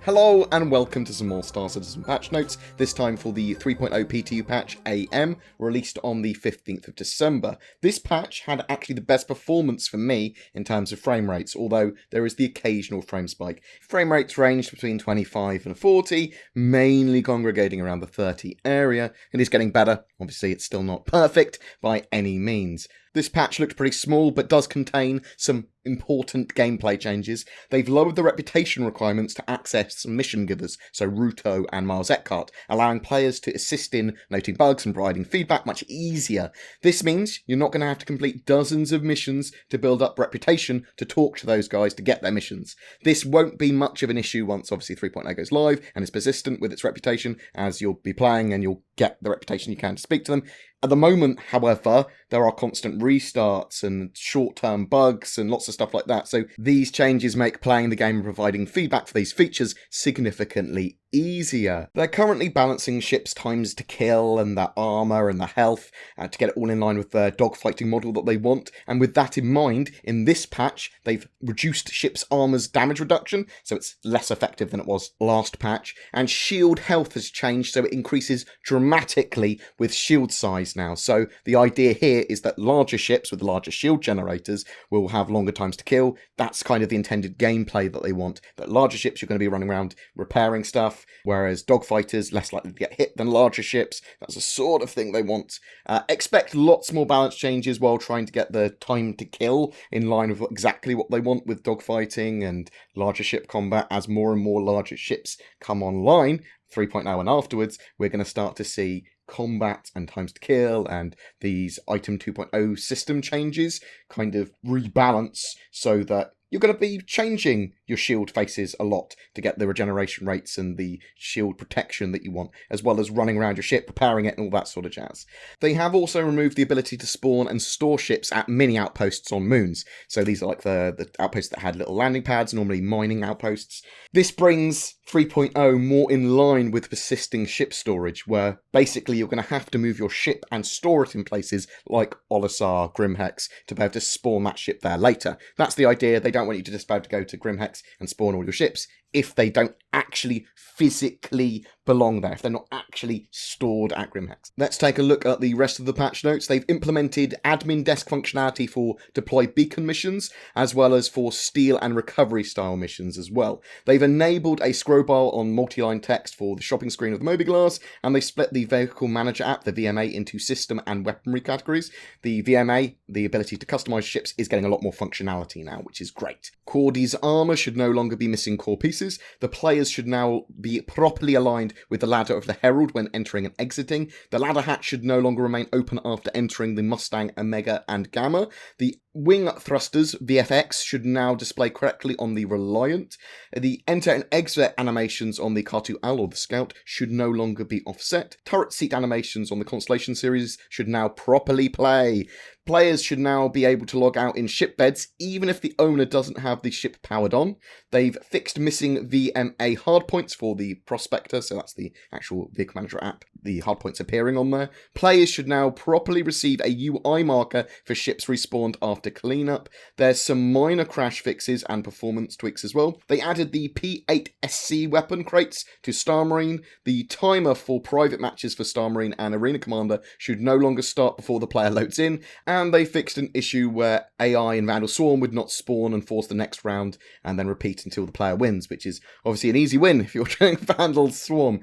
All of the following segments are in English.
Hello and welcome to some more Star Citizen patch notes, this time for the 3.0 PTU Patch AM, released on the 15th of December. This patch had actually the best performance for me in terms of frame rates, although there is the occasional frame spike. Frame rates ranged between 25 and 40, mainly congregating around the 30 area. It is getting better, obviously it's still not perfect by any means. This patch looks pretty small, but does contain some important gameplay changes. They've lowered the reputation requirements to access mission givers, so Ruto and Miles Eckhart, allowing players to assist in noting bugs and providing feedback much easier. This means you're not going to have to complete dozens of missions to build up reputation to talk to those guys to get their missions. This won't be much of an issue once obviously 3.0 goes live and is persistent with its reputation, as you'll be playing and you'll get the reputation you can to speak to them. At the moment, however, there are constant restarts and short-term bugs and lots of stuff like that, so these changes make playing the game and providing feedback for these features significantly easier. They're currently balancing ships' times to kill and their armour and their health to get it all in line with their dogfighting model that they want, and with that in mind, in this patch, they've reduced ships' armour's damage reduction, so it's less effective than it was last patch, and shield health has changed, so it increases dramatically with shield size now. So the idea here is that larger ships with larger shield generators will have longer times to kill. That's kind of the intended gameplay that they want, that larger ships you're going to be running around repairing stuff, whereas dogfighters less likely to get hit than larger ships. That's the sort of thing they want. Expect lots more balance changes while trying to get the time to kill in line with exactly what they want with dogfighting and larger ship combat. As more and more larger ships come online, 3.0 and afterwards, we're going to start to see combat and times to kill and these item 2.0 system changes kind of rebalance so that you're going to be changing your shield faces a lot to get the regeneration rates and the shield protection that you want, as well as running around your ship, preparing it and all that sort of jazz. They have also removed the ability to spawn and store ships at mini outposts on moons. So these are like the outposts that had little landing pads, normally mining outposts. This brings 3.0 more in line with persisting ship storage, where basically you're going to have to move your ship and store it in places like Olisar, Grimhex, to be able to spawn that ship there later. That's the idea. They don't want you to just be able to go to Grimhex and spawn all your ships if they don't actually physically belong there, if they're not actually stored at Grimhex. Let's take a look at the rest of the patch notes. They've implemented admin desk functionality for deploy beacon missions, as well as for steal and recovery style missions as well. They've enabled a scroll bar on multi-line text for the shopping screen of the Mobilglass, and they split the vehicle manager app, the VMA, into system and weaponry categories. The VMA, the ability to customize ships, is getting a lot more functionality now, which is great. Cordy's armor should no longer be missing core pieces. The players should now be properly aligned with the ladder of the Herald when entering and exiting. The ladder hatch should no longer remain open after entering the Mustang, Omega, and Gamma. The wing thrusters, VFX, should now display correctly on the Reliant. The enter and exit animations on the Cartu-Al or the Scout should no longer be offset. Turret seat animations on the Constellation series should now properly play. Players should now be able to log out in ship beds, even if the owner doesn't have the ship powered on. They've fixed missing VMA hardpoints for the Prospector, so that's the actual Vehicle Manager app, the hardpoints appearing on there. Players should now properly receive a UI marker for ships respawned after cleanup. There's some minor crash fixes and performance tweaks as well. They added the P8SC weapon crates to Star Marine. The timer for private matches for Star Marine and Arena Commander should no longer start before the player loads in. And they fixed an issue where AI in Vandal Swarm would not spawn and force the next round and then repeat until the player wins, which is obviously an easy win if you're doing Vandal Swarm.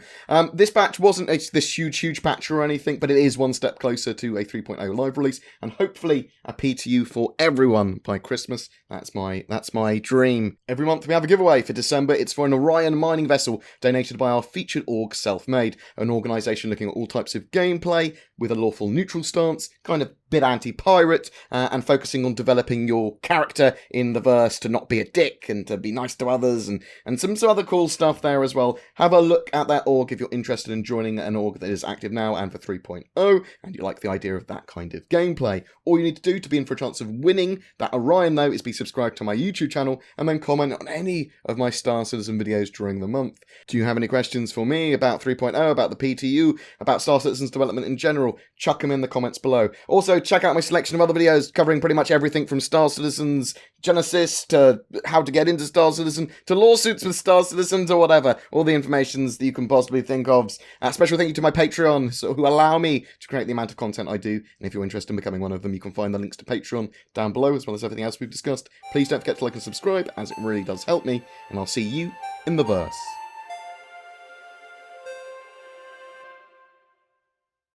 This patch wasn't this huge patch or anything, but it is one step closer to a 3.0 live release, and hopefully a PTU for everyone by Christmas. That's my dream. Every month we have a giveaway. For December, it's for an Orion mining vessel donated by our featured org Self-Made, an organisation looking at all types of gameplay with a lawful neutral stance, kind of bit anti-pirate, and focusing on developing your character in the verse to not be a dick and to be nice to others, and some other cool stuff there as well. Have a look at that org if you're interested in joining an org that is active now and for 3.0, and you like the idea of that kind of gameplay. All you need to do to be in for a chance of winning that Orion, though, is be subscribed to my YouTube channel and then comment on any of my Star Citizen videos during the month. Do you have any questions for me about 3.0, about the PTU, about Star Citizen's development in general? Chuck them in the comments below. Also, check out my selection of other videos covering pretty much everything from Star Citizen's Genesis to how to get into Star Citizen to lawsuits with Star Citizen to whatever. All the informations that you can possibly think of. Special thank you to my Patreon who allow me to create the amount of content I do. And if you're interested in becoming one of them, you can find the links to Patreon down below, as well as everything else we've discussed. Please don't forget to like and subscribe, as it really does help me. And I'll see you in the verse.